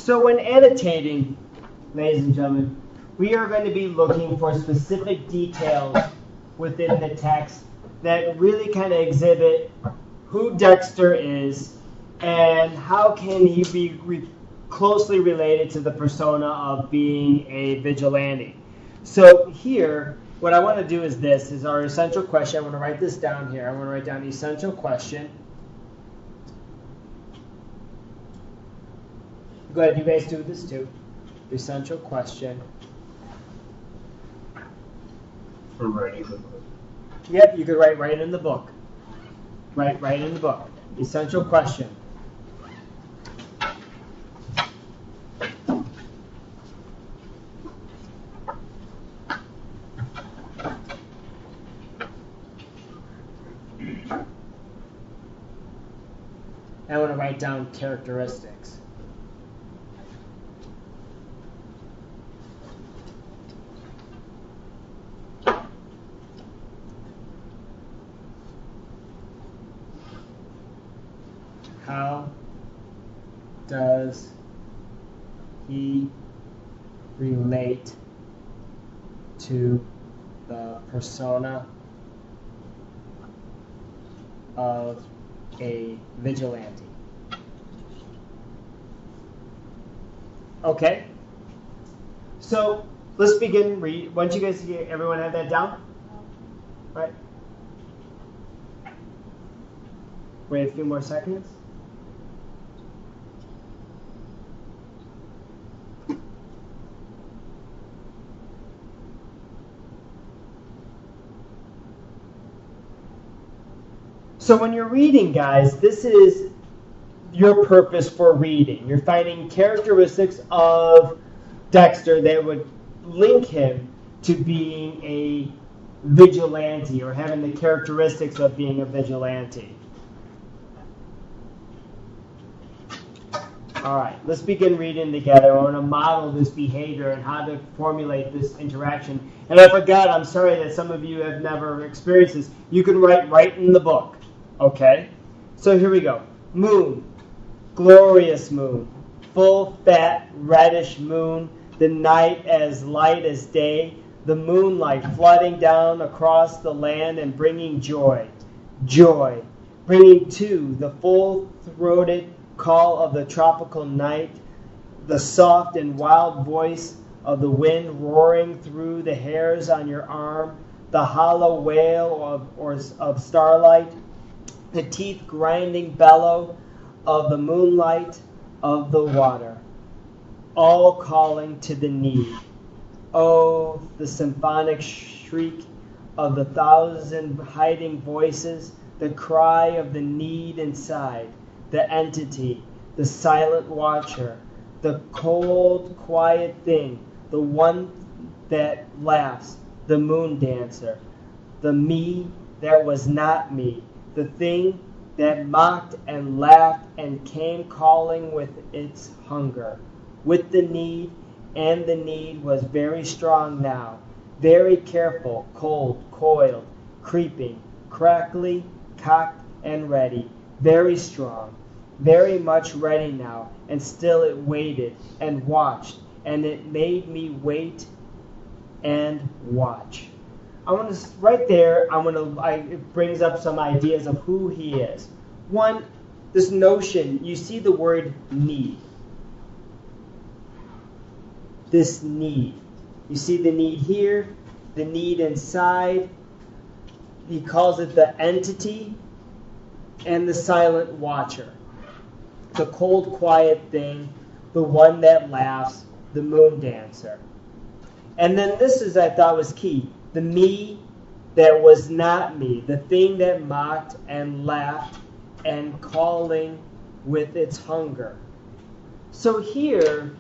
So when annotating, ladies and gentlemen, we are going to be looking for specific details within the text that really kind of exhibit who Dexter is and how can he be closely related to the persona of being a vigilante. So here, what I want to do is this, is our essential question. I want to write this down here. I want to write down essential question. Go ahead, you guys do this too. Essential question. For writing the book. Yep, you could write right in the book. Right in the book. Essential question. I want to write down characteristics. How does he relate to the persona of a vigilante? Okay. So let's begin. Once you guys, everyone have that down? All right. Wait a few more seconds. So when you're reading, guys, this is your purpose for reading. You're finding characteristics of Dexter that would link him to being a vigilante or having the characteristics of being a vigilante. All right, let's begin reading together. I want to model this behavior and how to formulate this interaction. And I forgot, I'm sorry that some of you have never experienced this. You can write right in the book, okay? So here we go. Moon, glorious moon, full, fat, reddish moon, the night as light as day, the moonlight flooding down across the land and bringing joy, joy, bringing too the full-throated call of the tropical night, the soft and wild voice of the wind roaring through the hairs on your arm, the hollow wail of starlight, the teeth-grinding bellow of the moonlight of the water, all calling to the need. Oh, the symphonic shriek of the thousand hiding voices, the cry of the need inside, the entity, the silent watcher, the cold, quiet thing, the one that laughs, the moon dancer, the me that was not me, the thing that mocked and laughed and came calling with its hunger, with the need, and the need was very strong now, very careful, cold, coiled, creeping, crackly, cocked and ready, very strong, very much ready now, and still it waited and watched, and it made me wait and watch. I want to, right there, it brings up some ideas of who he is. One, this notion, you see the word need. This need. You see the need here, the need inside. He calls it the entity and the silent watcher. The cold, quiet thing, the one that laughs, the moon dancer. And then this is, I thought, was key. The me that was not me, the thing that mocked and laughed and calling with its hunger. So here,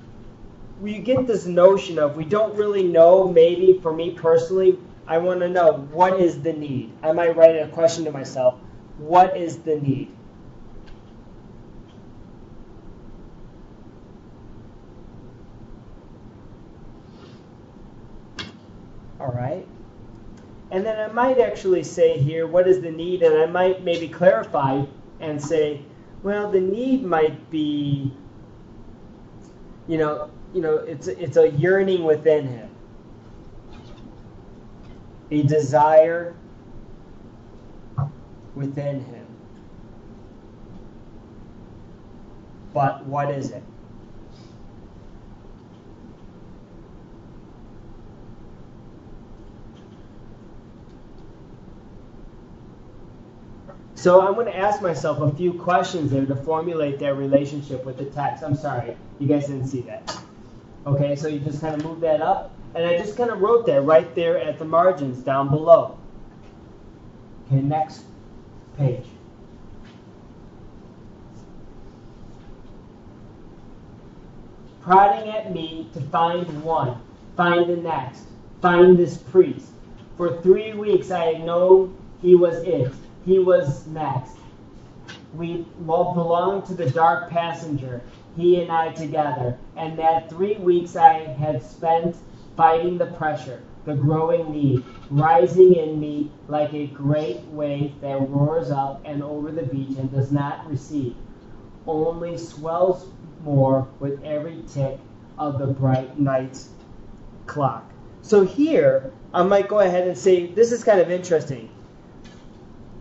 you get this notion of we don't really know, maybe for me personally, I want to know, what is the need? I might write a question to myself, what is the need? All right. And then I might actually say here, what is the need? And I might maybe clarify and say, well, the need might be it's a yearning within him, a desire within him. But what is it? So I'm going to ask myself a few questions there to formulate that relationship with the text. I'm sorry, you guys didn't see that. Okay, so you just kind of move that up. And I just kind of wrote that right there at the margins down below. Okay, next page. Prodding at me to find one, find the next, find this priest. For 3 weeks I had known he was it. He was next. We belonged to the dark passenger, he and I together. And that 3 weeks I had spent fighting the pressure, the growing need, rising in me like a great wave that roars up and over the beach and does not recede, only swells more with every tick of the bright night's clock. So here, I might go ahead and say, this is kind of interesting.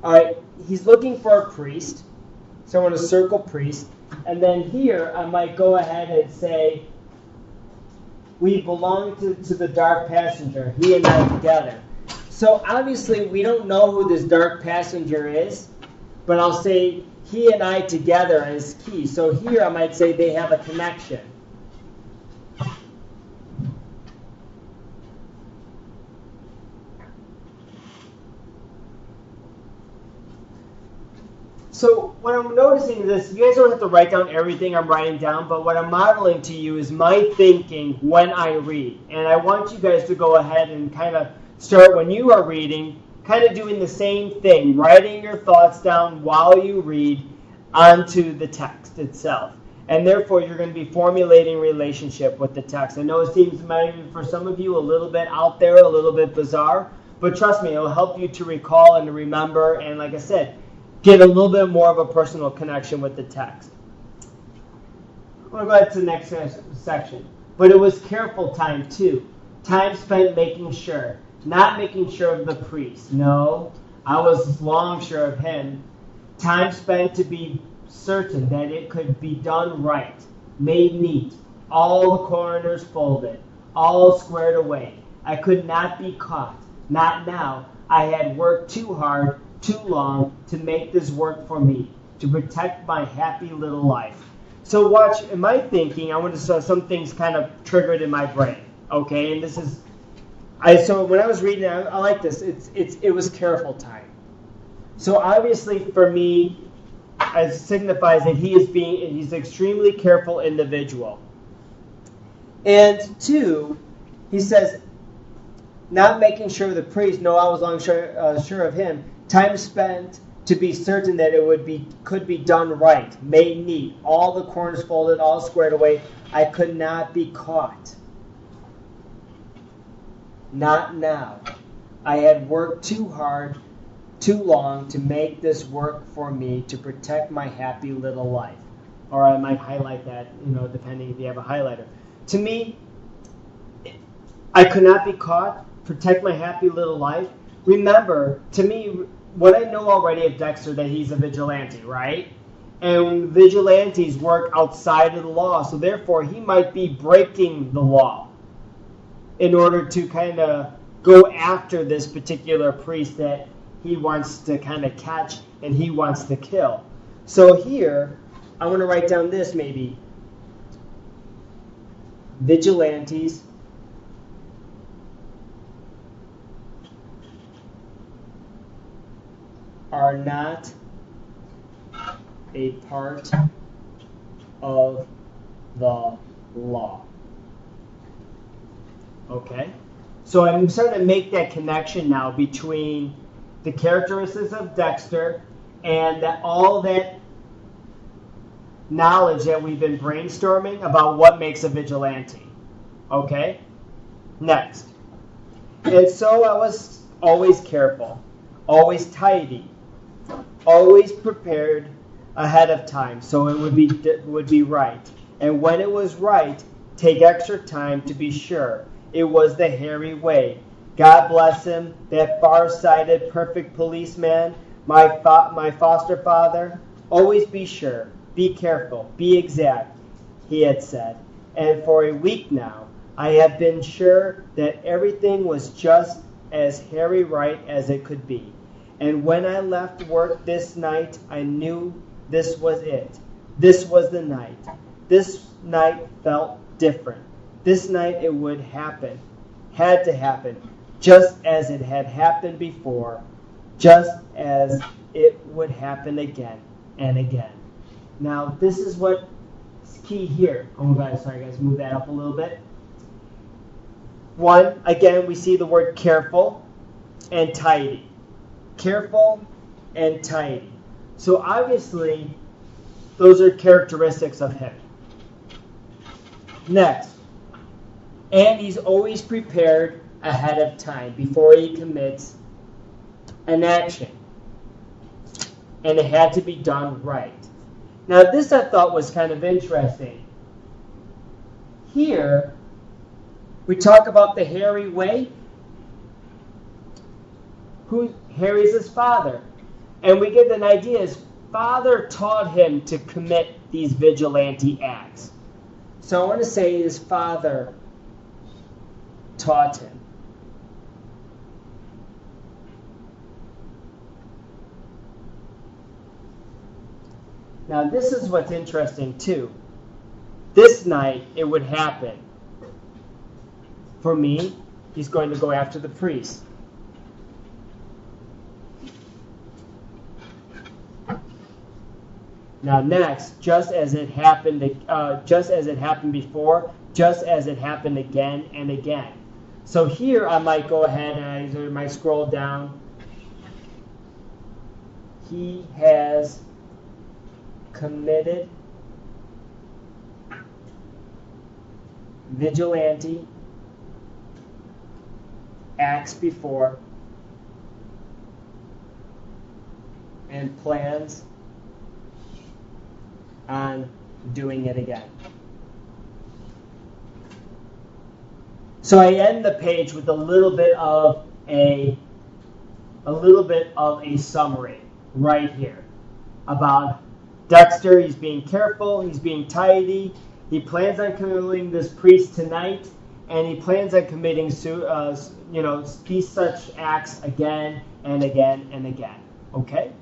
All right, he's looking for a priest, so I want to circle priest. And then here, I might go ahead and say, we belong to the dark passenger, he and I together. So obviously, we don't know who this dark passenger is, but I'll say he and I together is key. So here I might say they have a connection. So what I'm noticing is this, you guys don't have to write down everything I'm writing down, but what I'm modeling to you is my thinking when I read. And I want you guys to go ahead and kind of start when you are reading, kind of doing the same thing, writing your thoughts down while you read onto the text itself. And therefore, you're going to be formulating relationship with the text. I know it seems maybe for some of you a little bit out there, a little bit bizarre, but trust me, it will help you to recall and to remember, and like I said, get a little bit more of a personal connection with the text. We'll go ahead to the next section. But it was careful time too. Time spent making sure. Not making sure of the priest. No, I was long sure of him. Time spent to be certain that it could be done right. Made neat. All the corners folded. All squared away. I could not be caught. Not now. I had worked too hard, too long to make this work for me, to protect my happy little life. So watch, in my thinking, I want to show some things kind of triggered in my brain. Okay, and this is, so when I was reading it, I like this. It was careful time. So obviously for me, it signifies that he's an extremely careful individual. And two, he says, not making sure of the priest. No, I was long sure of him. Time spent to be certain that it could be done right, made neat, all the corners folded, all squared away. I could not be caught. Not now. I had worked too hard, too long to make this work for me, to protect my happy little life. Or I might highlight that, depending if you have a highlighter. To me, I could not be caught, protect my happy little life. Remember, to me, what I know already of Dexter, that he's a vigilante, right? And vigilantes work outside of the law, so therefore he might be breaking the law in order to kind of go after this particular priest that he wants to kind of catch and he wants to kill. So here, I want to write down this maybe. Vigilantes are not a part of the law. Okay? So I'm starting to make that connection now between the characteristics of Dexter and all that knowledge that we've been brainstorming about what makes a vigilante. Okay? Next. And so I was always careful, always tidy, always prepared ahead of time, so it would be right. And when it was right, take extra time to be sure it was the Harry way. God bless him, that far-sighted, perfect policeman, my foster father. Always be sure, be careful, be exact, he had said. And for a week now, I have been sure that everything was just as Harry right as it could be. And when I left work this night, I knew this was it. This was the night. This night felt different. This night it would happen, had to happen, just as it had happened before, just as it would happen again and again. Now, this is what's key here. Oh, guys, sorry, guys, move that up a little bit. One, again, we see the word careful and tidy. Careful and tidy. So obviously, those are characteristics of him. Next, and he's always prepared ahead of time before he commits an action. And it had to be done right. Now, this I thought was kind of interesting. Here, we talk about the Harry way. Harry's his father. And we get an idea his father taught him to commit these vigilante acts. So I want to say his father taught him. Now this is what's interesting too. This night it would happen. For me, he's going to go after the priest. Now next, just as it happened before, just as it happened again and again. So here I might go ahead and I might scroll down. He has committed vigilante acts before and plans on doing it again. So I end the page with a little bit of a summary right here about Dexter. He's being careful, he's being tidy, he plans on killing this priest tonight, and he plans on committing these such acts again and again and again. Okay?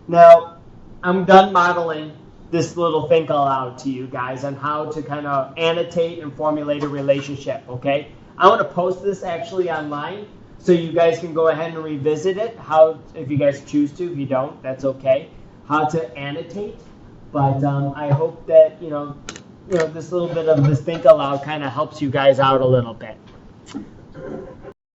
Now, I'm done modeling this little think aloud to you guys on how to kind of annotate and formulate a relationship, okay? I want to post this actually online so you guys can go ahead and revisit it, how, if you guys choose to. If you don't, that's okay, how to annotate. But I hope that, this little bit of this think aloud kind of helps you guys out a little bit.